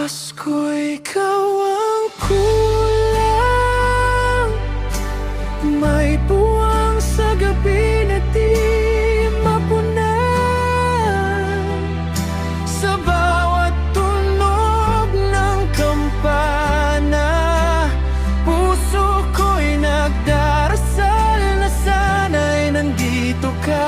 Pasko, ikaw ang kulang. May puwang sa gabi na di mapunan. Sa bawat tunog ng kampana, puso ko'y nagdarasal na sana'y nandito ka.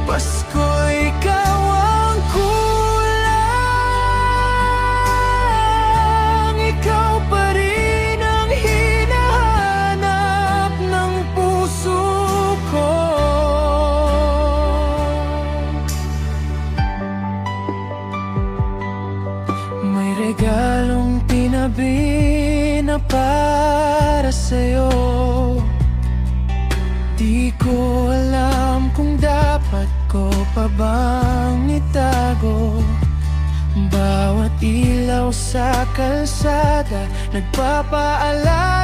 Pasko, ikaw ang kulang. Ikaw pa rin ang hinahanap ng puso ko. May regalong tinabi na para sa'yo. Di ko alam kung dapat ko pa bang itago. Bawat ilaw sa kalsada nagpapaalala